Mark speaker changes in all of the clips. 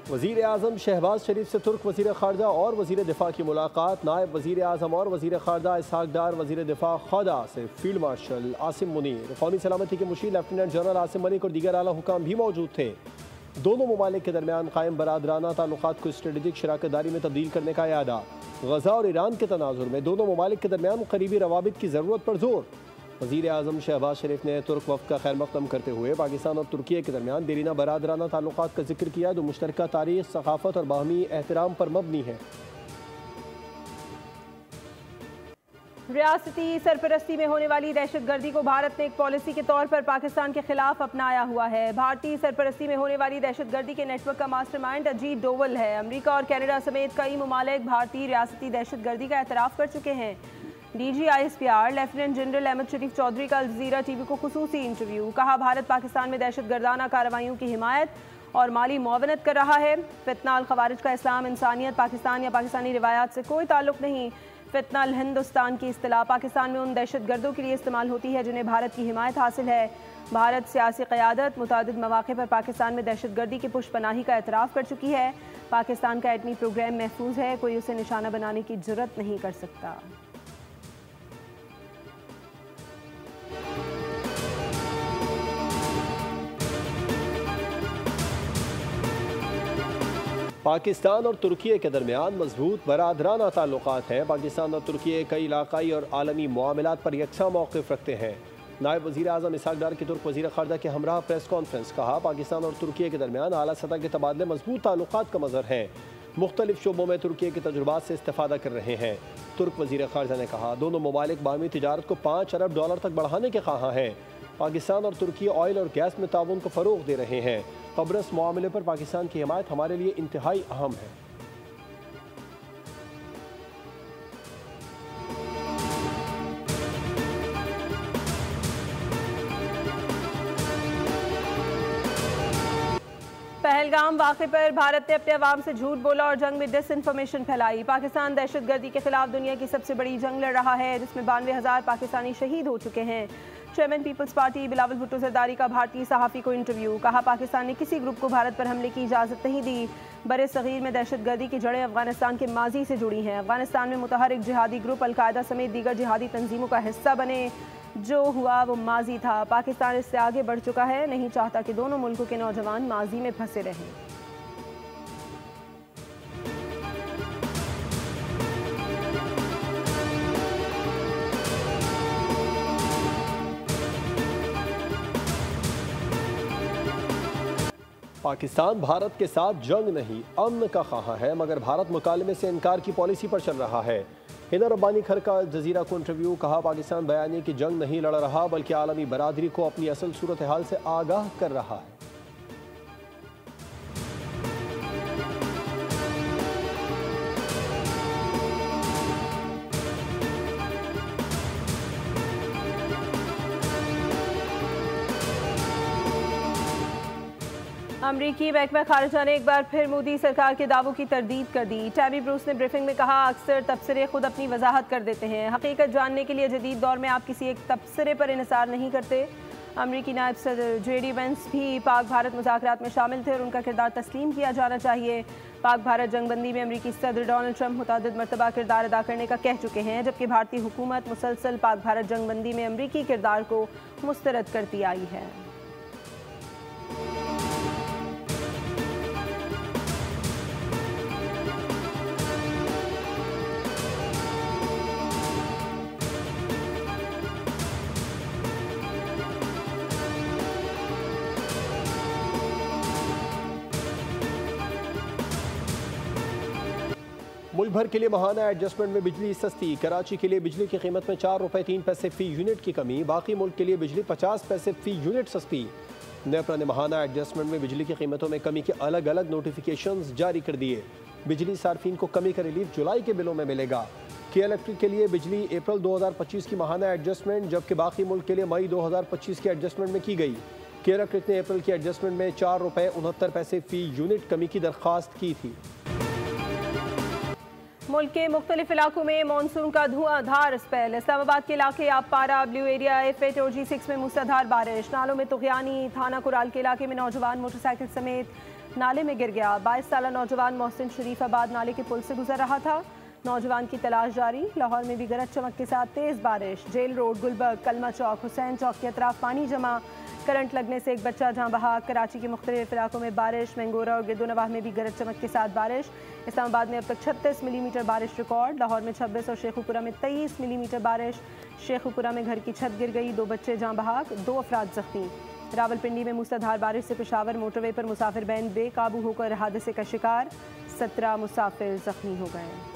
Speaker 1: वज़ीर आज़म शहबाज शरीफ से तुर्क वज़ीर ख़ारजा और वज़ीर दिफ़ा की मुलाकात। नायब वज़ीर आज़म और वज़ीर ख़ारजा इसहाक़ डार वज़ीर दिफ़ा ख़ुदा से फील्ड मार्शल आसिम मुनीर, कौमी सलामती के मुशीर लेफ्टिनेंट जनरल आसिम मलिक और दीगर आला हुकाम भी मौजूद थे। दोनों ममालिक के दरमियान कायम बरादराना ताल्लुकात को स्ट्रेटेजिक शराकतदारी में तब्दील करने का इरादा। गज़ा और ईरान के तनाजुर में दोनों ममालिक के दरमियान करीबी रवाबित की ज़रूरत पर जोर। वज़ीर आज़म शहबाज शरीफ ने तुर्क वफ़द का खैर मक़दम करते हुए पाकिस्तान और तुर्की के दरमियान देरीना बरादराना ताल्लुकात का जिक्र किया जो मुश्तरका तारीख़, सक़ाफ़त और बाहमी एहतराम पर मबनी है।
Speaker 2: रियासती सरपरस्ती में होने वाली दहशत गर्दी को भारत ने एक पॉलिसी के तौर पर पाकिस्तान के खिलाफ अपनाया हुआ है। भारतीय सरपरस्ती में होने वाली दहशत गर्दी के नेटवर्क का मास्टरमाइंड अजीत डोवल है। अमेरिका और कनाडा समेत कई ममालिक भारतीय रियासती दहशत गर्दी का एतराफ़ कर चुके हैं। DGISPR लेफ्टिनेंट जनरल अहमद शरीफ चौधरी का अल जज़ीरा TV को खुसूसी इंटरव्यू। कहा, भारत पाकिस्तान में दहशत गर्दाना कार्रवाइयों की हिमायत और माली मुआवनत कर रहा है। फितनाल खवारिज का इस्लाम, इंसानियत, पाकिस्तान या पाकिस्तानी रिवायात से कोई ताल्लुक नहीं। फितनाल हिंदुस्तान की इस्तिलाह पाकिस्तान में उन दहशत गर्दों के लिए इस्तेमाल होती है जिन्हें भारत की हिमायत हासिल है। भारत सियासी क़यादत मुतादिद मौक़े पर पाकिस्तान में दहशत गर्दी की पुष्पनाही का एतराफ़ कर चुकी है। पाकिस्तान का एटमी प्रोग्राम महफूज है, कोई उसे निशाना बनाने की जुर्रत नहीं कर सकता।
Speaker 1: पाकिस्तान और तुर्की के दरमियान मजबूत बरादराना ताल्लुकात हैं। पाकिस्तान और तुर्की कई इलाकाई और आलमी मामलात पर यकसा मौक़िफ़ रखते हैं। नायब वज़ीर आज़म इसहाक़ डार की तुर्क वज़ीर ख़ारजा के हमरा प्रेस कॉन्फ्रेंस। कहा, पाकिस्तान और तुर्की के दरमियान आला सतह के तबादले मजबूत ताल्लुकात का मज़हर हैं। मुख्तलिफ शोबों में तुर्की के तजुर्बात से इस्तेफ़ादा कर रहे हैं। तुर्क वज़ीर ख़ारजा ने कहा, दोनों ममालिक बाहमी तिजारत को $5 अरब तक बढ़ाने के ख़्वाहां हैं। पाकिस्तान और तुर्की ऑयल और गैस में ताउन को फ़रोग़ दे रहे हैं। कब्रस मामले पर पाकिस्तान की हिमायत हमारे लिए इंतहाई अहम है।
Speaker 2: पहलगाम वाक़े पर भारत ने अपने अवाम से झूठ बोला और जंग में डिसइंफॉर्मेशन फैलाई। पाकिस्तान दहशत गर्दी के खिलाफ दुनिया की सबसे बड़ी जंग लड़ रहा है जिसमें 92,000 पाकिस्तानी शहीद हो चुके हैं। Chairman People's Party Bilawal Bhutto Zardari का भारतीय सहाफ़ी को इंटरव्यू। कहा, पाकिस्तान ने किसी ग्रुप को भारत पर हमले की इजाज़त नहीं दी। बरे सग़ीर में दहशत गर्दी की जड़ें अफगानिस्तान के माजी से जुड़ी हैं। अफगानिस्तान में मुतहरिक जिहादी ग्रुप अलकायदा समेत दीगर जिहादी तंजीमों का हिस्सा बने। जो हुआ वो माजी था। पाकिस्तान इससे आगे बढ़ चुका है, नहीं चाहता कि दोनों मुल्कों के नौजवान माजी में फंसे रहें।
Speaker 1: पाकिस्तान भारत के साथ जंग नहीं अमन का ख़्वाह है, मगर भारत मुकालमे से इनकार की पॉलिसी पर चल रहा है। हिना रब्बानी खर का जजीरा को इंटरव्यू। कहा, पाकिस्तान बयानिए की जंग नहीं लड़ रहा बल्कि आलमी बरादरी को अपनी असल सूरत हाल से आगाह कर रहा है।
Speaker 2: अमरीकी महकमा खारिजा ने एक बार फिर मोदी सरकार के दावों की तरदीद कर दी। टैमी ब्रूस ने ब्रीफिंग में कहा, अक्सर तबसरे खुद अपनी वजाहत कर देते हैं। हकीकत जानने के लिए जदीद दौर में आप किसी एक तबसरे पर इन्हिसार नहीं करते। अमरीकी नायब सदर JD वेंस भी पाक भारत मुज़ाकरात में शामिल थे और उनका किरदार तस्लीम किया जाना चाहिए। पाक भारत जंगबंदी में अमरीकी सदर डोनाल्ड ट्रंप मुतअद्दिद मरतबा किरदार अदा करने का कह चुके हैं, जबकि भारतीय हुकूमत मुसलसल पाक भारत जंगबंदी में अमरीकी किरदार को मुस्तरद करती आई है।
Speaker 1: मुल्क भर के लिए महाना एडजस्टमेंट में बिजली सस्ती। कराची के लिए बिजली की कीमत में ₹4.03 फी यूनिट की कमी। बाकी मुल्क के लिए बिजली 50 पैसे फी यूनिट सस्ती। नेपरा ने महाना एडजस्टमेंट में बिजली की कीमतों में कमी के अलग अलग नोटिफिकेशंस जारी कर दिए। बिजली सार्फिन को कमी का रिलीफ जुलाई के बिलों में मिलेगा। के इलेक्ट्रिक के लिए बिजली अप्रैल 2025 की महाना एडजस्टमेंट, जबकि बाकी मुल्क के लिए मई 2025 की एडजस्टमेंट में की गई। के इलेक्ट्रिक ने अप्रैल की एडजस्टमेंट में ₹4.69 फी यूनिट कमी की दरख्वास्त की थी।
Speaker 2: मुल्क के मुख्तलिफ इलाकों में मानसून का धुआंधार स्पेल। इस्लामाबाद के इलाके आबपारा, ब्लू एरिया, F8 और G6 में मूसलाधार बारिश। नालों में तुगयानी। थाना कुराल के इलाके में नौजवान मोटरसाइकिल समेत नाले में गिर गया। 22 साला नौजवान मोहसिन शरीफाबाद नाले के पुल से गुजर रहा था। नौजवान की तलाश जारी। लाहौर में भी गरज चमक के साथ तेज बारिश। जेल रोड, गुलबर्ग, कलमा चौक, हुसैन चौक के अतराफ पानी जमा। करंट लगने से एक बच्चा जहां बहा। कराची के मुख्तलिफ इलाकों में बारिश। मैंगोरा और गिरदोनवाह में भी गरज चमक के साथ बारिश। इस्लामाबाद में अब तक 36 मिलीमीटर बारिश रिकॉर्ड। लाहौर में 26 और शेखुपुरा में 23 मिलीमीटर बारिश। शेखुपुरा में घर की छत गिर गई, 2 बच्चे जहां बहाक, 2 अफराद जख्मी। रावलपिंडी में मूसलाधार बारिश से पेशावर मोटरवे पर मुसाफिर बैन बेकाबू होकर हादसे का शिकार। 17 मुसाफिर जख्मी हो गए।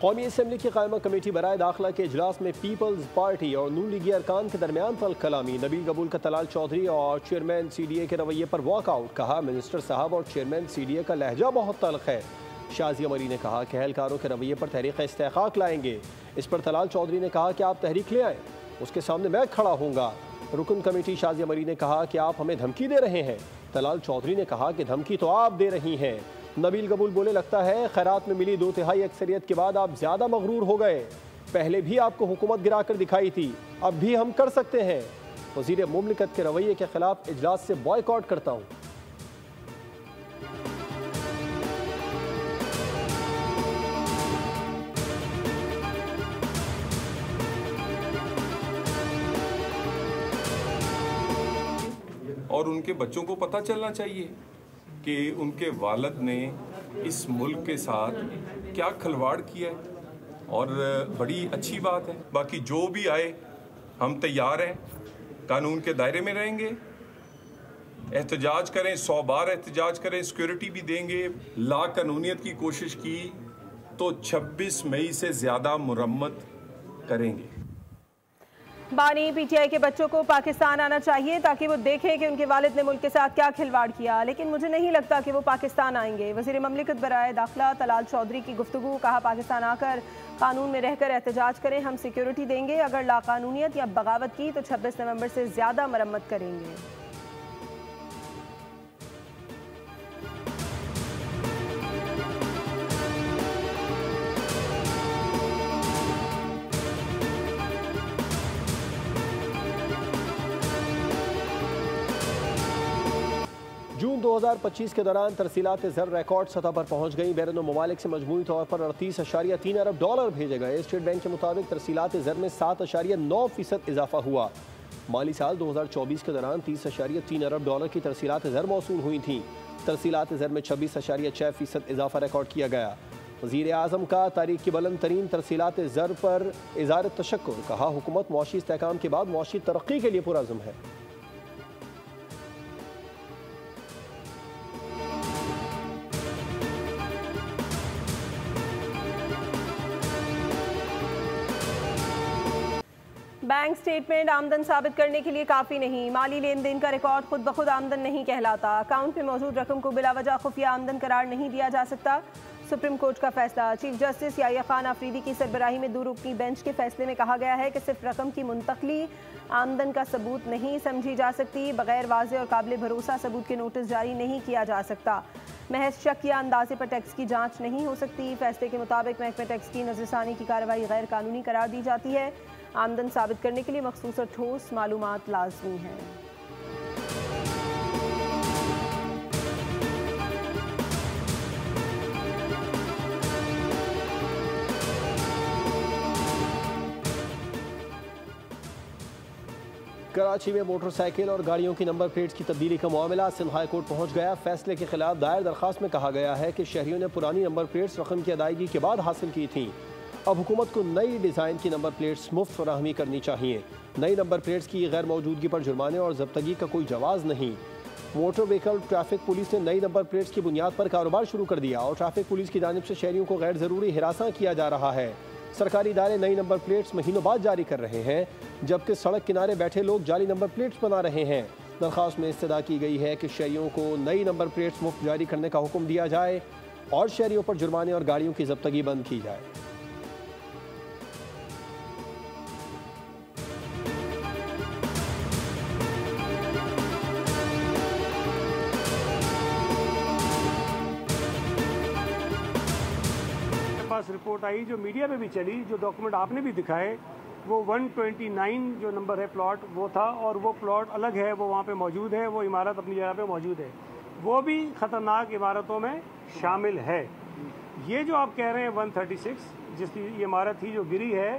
Speaker 1: कौमी असम्बली की कायमा कमेटी बराए दाखिला के इजलास में पीपल्स पार्टी और नून लीगी अरकान के दरमियान तल कलामी। नबील कबूल का तलाल चौधरी और चेयरमैन CDA के रवैये पर वॉकआउट। कहा मिनिस्टर साहब और चेयरमैन CDA का लहजा बहुत तल्ख है। शाजिया मरी ने कहा कि एहलकारों के रवैये पर तहरीक इस्तेहकाक लाएंगे। इस पर तलाल चौधरी ने कहा कि आप तहरीक ले आएँ, उसके सामने मैं खड़ा हूँगा। रुकन कमेटी शाजिया मरी ने कहा कि आप हमें धमकी दे रहे हैं। तलाल चौधरी ने कहा कि धमकी तो आप दे रही हैं। नबील कबूल बोले, लगता है खैरात में मिली 2/3 अक्सरियत के बाद आप ज़्यादा मगरूर हो गए। पहले भी आपको हुकूमत गिराकर दिखाई थी, अब भी हम कर सकते हैं। वज़ीर मुमलिकत के रवैये के खिलाफ इजलास से बॉयकॉट करता हूँ।
Speaker 3: और उनके बच्चों को पता चलना चाहिए कि उनके वालिद ने इस मुल्क के साथ क्या खिलवाड़ किया है, और बड़ी अच्छी बात है। बाकी जो भी आए हम तैयार हैं, कानून के दायरे में रहेंगे, एहतजाज करें, 100 बार एहतजाज करें, सिक्योरिटी भी देंगे। ला कानूनियत की कोशिश की तो 26 मई से ज़्यादा मुरम्मत करेंगे।
Speaker 2: बानी PTI के बच्चों को पाकिस्तान आना चाहिए ताकि वो देखें कि उनके वालिद ने मुल्क के साथ क्या खिलवाड़ किया, लेकिन मुझे नहीं लगता कि वो पाकिस्तान आएंगे। वज़ीर मुमलिकत बराए दाखिला तलाल चौधरी की गुफ्तगू। कहा पाकिस्तान आकर कानून में रहकर एहतजाज करें, हम सिक्योरिटी देंगे। अगर लाकानूनियत या बगावत की तो 26 नवंबर से ज़्यादा मरम्मत करेंगे।
Speaker 1: जून 2025 के दौरान तरसीलात ज़र रिकॉर्ड सतह पर पहुंच गई। बैरून ममालिक से मजमूई तौर पर 38.3 अरब डॉलर भेजे गए। स्टेट बैंक के मुताबिक तरसीलात ज़र में 7.9% इजाफा हुआ। माली साल 2024 के दौरान 30.3 अरब डॉलर की तरसीलात ज़र मौसूल हुई थी। तरसीलात ज़र में 26.6% इजाफा रिकॉर्ड किया गया। वज़ीर आज़म का तारीख की बुलंद तरीन तरसीलात ज़र पर इज़हार तशक्कुर। कहा हुकूमत मुआशी इस्तेहकाम के बाद मुआशी तरक्की के लिए पुरअज़्म है।
Speaker 2: बैंक स्टेटमेंट आमदन साबित करने के लिए काफ़ी नहीं। माली लेन देन का रिकॉर्ड खुद ब खुद आमदन नहीं कहलाता। अकाउंट में मौजूद रकम को बिलावजह खुफिया आमदन करार नहीं दिया जा सकता। सुप्रीम कोर्ट का फैसला। चीफ जस्टिस याह्या खान आफरीदी की सरबराही में 2 रुकनी बेंच के फैसले में कहा गया है कि सिर्फ रकम की मुंतकली आमदन का सबूत नहीं समझी जा सकती। बगैर वाज़े और काबिल भरोसा सबूत के नोटिस जारी नहीं किया जा सकता। महज शक या अंदाजे पर टैक्स की जांच नहीं हो सकती। फैसले के मुताबिक महकमे टैक्स की नजरसानी की कार्रवाई गैर कानूनी करार दी जाती है। आमदन साबित करने के लिए मखसूस और ठोस मालूमात लाजमी है।
Speaker 1: कराची में मोटरसाइकिल और गाड़ियों की नंबर प्लेट्स की तब्दीली का मामला सिंध हाई कोर्ट पहुंच गया। फैसले के खिलाफ दायर दरख्वास्त में कहा गया है कि शहरियों ने पुरानी नंबर प्लेट्स रकम की अदायगी के बाद हासिल की थी। अब हुकूमत को नई डिज़ाइन की नंबर प्लेट्स मुफ्त फराहमी करनी चाहिए। नई नंबर प्लेट्स की गैर मौजूदगी पर जुर्माने और जब्तगी का कोई जवाज़ नहीं। मोटर व्हीकल ट्रैफिक पुलिस ने नई नंबर प्लेट्स की बुनियाद पर कारोबार शुरू कर दिया और ट्रैफिक पुलिस की जानिब से शहरियों को गैर ज़रूरी हिरासा किया जा रहा है। सरकारी इदारे नई नंबर प्लेट्स महीनों बाद जारी कर रहे हैं, जबकि सड़क किनारे बैठे लोग जाली नंबर प्लेट्स बना रहे हैं। दरख्वास्त में इस्तदा की गई है कि शहरियों को नई नंबर प्लेट्स मुफ्त जारी करने का हुक्म दिया जाए और शहरियों पर जुर्माने और गाड़ियों की जब्तगी बंद की जाए।
Speaker 4: पास रिपोर्ट आई, जो मीडिया में भी चली, जो डॉक्यूमेंट आपने भी दिखाए, वो 129 जो नंबर है प्लॉट वो था, और वो प्लॉट अलग है, वो वहाँ पे मौजूद है, वो इमारत अपनी जगह पे मौजूद है, वो भी ख़तरनाक इमारतों में शामिल है। ये जो आप कह रहे हैं 136 जिसकी ये इमारत थी जो गिरी है,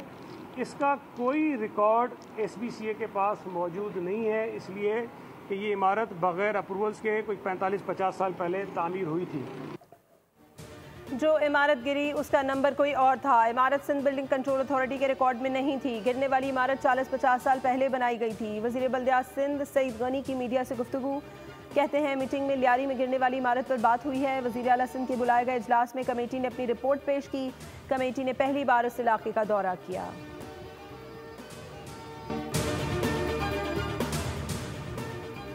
Speaker 4: इसका कोई रिकॉर्ड SBCA के पास मौजूद नहीं है, इसलिए कि ये इमारत बग़ैर अप्रूवल्स के कोई 45-50 साल पहले तामीर हुई थी।
Speaker 2: जो इमारत गिरी उसका नंबर कोई और था। इमारत सिंध बिल्डिंग कंट्रोल अथॉरिटी के रिकॉर्ड में नहीं थी। गिरने वाली इमारत 40-50 साल पहले बनाई गई थी। वज़ीर बल्दियात सिंध सईद गनी की मीडिया से गुफ्तगू। कहते हैं मीटिंग में लियारी में गिरने वाली इमारत पर बात हुई है। वज़ीर आला सिंध के बुलाए गए इजलास में कमेटी ने अपनी रिपोर्ट पेश की। कमेटी ने पहली बार इस इलाके का दौरा किया।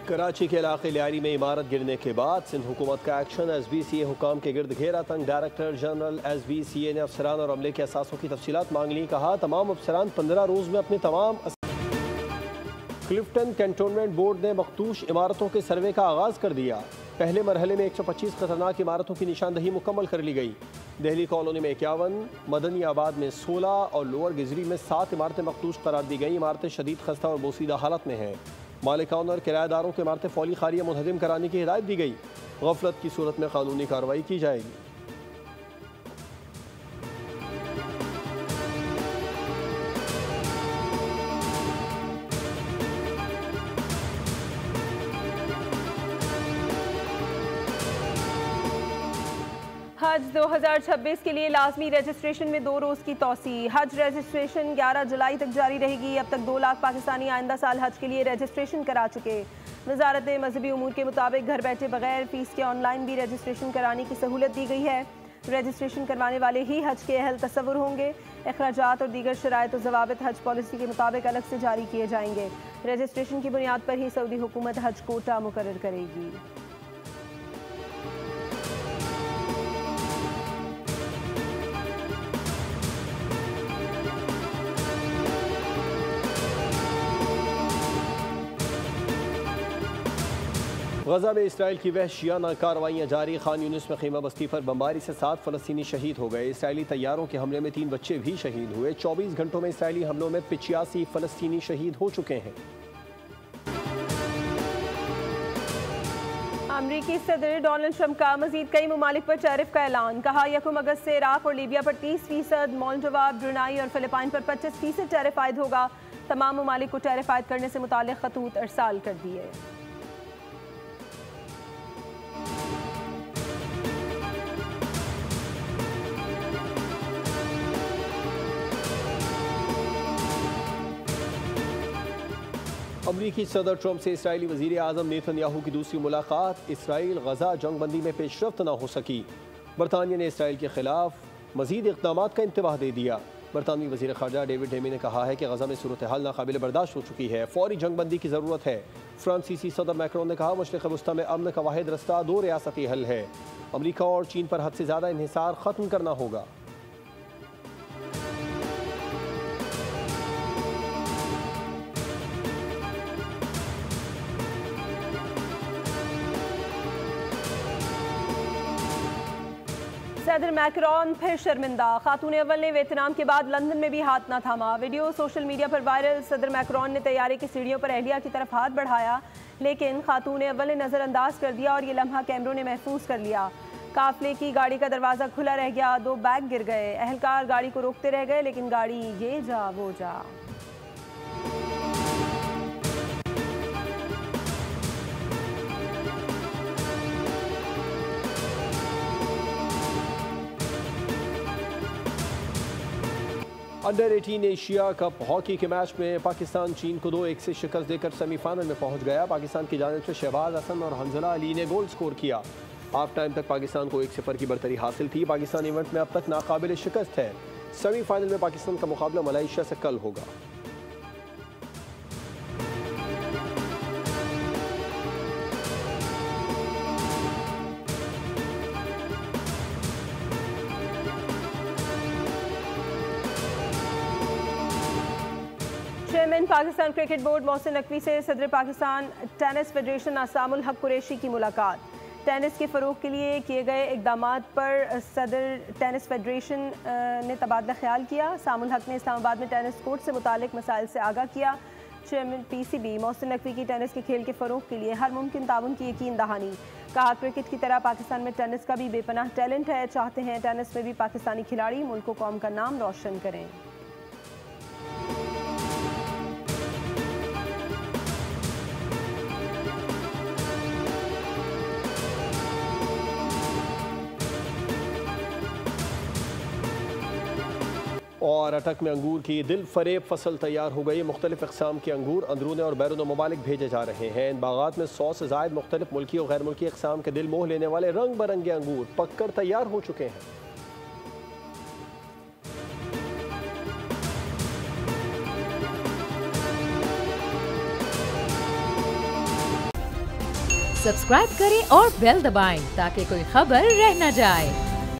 Speaker 1: कराची के इलाके लियारी में इमारत गिरने के बाद सिंध हुकूमत का एक्शन। SBCA हुकाम के गिर्द घेरा तंग। डायरेक्टर जनरल SBCA ने अफसरान और अमले के असासों की तफसीलात मांग ली। कहा तमाम अफसरान 15 रोज़ में अपने तमाम। क्लिफ्टन कैंटोनमेंट बोर्ड ने मखदूश इमारतों के सर्वे का आगाज़ कर दिया। पहले मरहले में 125 खतरनाक इमारतों की निशानदही मुकम्मल कर ली गई। दिल्ली कॉलोनी में 51, मदनी आबाद में 16 और लोअर गिजरी में 7 इमारतें मखदूश करार दी गई। इमारतें शदीद खस्ता और बोसीदा हालत में हैं। मालिकान और किराएदारों के इमारतें फौरी खारिया मुनहदिम कराने की हिदायत दी गई। गफलत की सूरत में कानूनी कार्रवाई की जाएगी।
Speaker 2: हज 2026 के लिए लाजमी रजिस्ट्रेशन में 2 रोज़ की तौसी। हज रजिस्ट्रेशन 11 जुलाई तक जारी रहेगी। अब तक 2 लाख पाकिस्तानी आइंदा साल हज के लिए रजिस्ट्रेशन करा चुके। वजारत मजहबी उमूर के मुताबिक घर बैठे बगैर फीस के ऑनलाइन भी रजिस्ट्रेशन कराने की सहूलत दी गई है। रजिस्ट्रेशन करवाने वाले ही हज के अहल तस्वुर होंगे। अखराजात और दीगर शराइत और ज़वाबित हज पॉलिसी के मुताबिक अलग से जारी किए जाएंगे। रजिस्ट्रेशन की बुनियाद पर ही सऊदी हुकूमत हज कोटा मुकर्रर करेगी।
Speaker 1: गजा में इसराइल की वहशियाना कार्रवाइयाँ जारी। खान यूनिस में खीमा बस्ती पर बमबारी से 7 फ़लस्तीनी शहीद हो गए। इसराइली तैयारों के हमले में 3 बच्चे भी शहीद हुए। 24 घंटों में इसराइली हमलों में 85 फ़लस्तीनी शहीद हो चुके हैं।
Speaker 2: अमरीकी सदर डोनाल्ड ट्रंप का मजीद कई ममालिक पर टैरिफ का ऐलान। कहा 1 अगस्त से इराक और लीबिया पर 30%, मोल्डोवा, ब्रुनाई और फिलिपाइन पर 25% टैरिफ आयद होगा। तमाम ममालिक को टैरिफ आयद करने से मुताल्लिक़ खतूत अरसाल कर दिए।
Speaker 1: अमरीकी सदर ट्रंप से इसराइली वज़ीर आज़म नेतन्याहू की दूसरी मुलाकात। इसराइल गजा जंगबंदी में पेशरफ्त न हो सकी। बरतानिया ने इसराइल के खिलाफ मजीद इक़दामात का इंतबाह दे दिया। बरतानवी वज़ीर ख़ारजा डेविड हेमी ने कहा है कि गजा में सूरत हाल नाकाबिल बर्दाश्त हो चुकी है। फौरी जंगबंदी की ज़रूरत है। फ्रांसीसी सदर मैक्रोन ने कहा मशरिक़ वस्ता में अमन का वाहिद रास्ता 2 रियासती हल है। अमरीका और चीन पर हद से ज़्यादा इन्हिसार ख़त्म करना होगा।
Speaker 2: सदर मैक्रोन फिर शर्मिंदा। खातून अव्वल ने वियतनाम के बाद लंदन में भी हाथ न थामा। वीडियो सोशल मीडिया पर वायरल। सदर मैक्रोन ने तैयारी की सीढ़ियों पर अहलिया की तरफ हाथ बढ़ाया, लेकिन खातून अव्वल ने नज़रअंदाज कर दिया और ये लम्हा कैमरों ने महफूज कर लिया। काफिले की गाड़ी का दरवाज़ा खुला रह गया। 2 बैग गिर गए। अहलकार गाड़ी को रोकते रह गए, लेकिन गाड़ी ये जा वो जा।
Speaker 1: अंडर 18 एशिया कप हॉकी के मैच में पाकिस्तान चीन को 2-1 से शिकस्त देकर सेमीफाइनल में पहुंच गया। पाकिस्तान की जानिब से शहबाज हसन और हंजला अली ने गोल स्कोर किया। हाफ टाइम तक पाकिस्तान को 1-0 की बरतरी हासिल थी। पाकिस्तान इवेंट में अब तक नाकाबिल शिकस्त है। सेमीफाइनल में पाकिस्तान का मुकाबला मलेशिया से कल होगा।
Speaker 2: Chairman Pakistan cricket board Mohsin Naqvi से सदर पाकिस्तान टेनिस फेडरेशन असामुल हक कुरैशी की मुलाकात। टेनिस के फ़रोग़ के लिए किए गए इक़दामात पर सदर टेनिस फेडरेशन ने तबादला ख्याल किया। सामुल हक ने इस्लामाबाद में टेनिस कोर्ट से मुतालिक मसाइल से आगाह किया। चेयरमैन PCB मोहसिन नकवी की टेनिस के खेल के फ़रोग़ के लिए हर मुमकिन ताउन की यकीन दहानी। कहा, क्रिकेट की तरह पाकिस्तान में टेनिस का भी बेपनाह टैलेंट है। चाहते हैं टेनिस में भी पाकिस्तानी खिलाड़ी मुल्क व कौम का नाम रोशन करें।
Speaker 1: और अटक में अंगूर की दिल फरेब फसल तैयार हो गई। मुख्तलिफ अक़साम के अंगूर अंदरून और बैरून ममालिक भेजे जा रहे हैं। इन बागात में 100 से ज़ायद मुख्तलिफ मुल्की और गैर मुल्की अक़साम के दिल मोह लेने वाले रंग बरंगे अंगूर पककर तैयार हो चुके हैं।
Speaker 5: सब्सक्राइब करें और बेल दबाएं ताकि कोई खबर रह न जाए।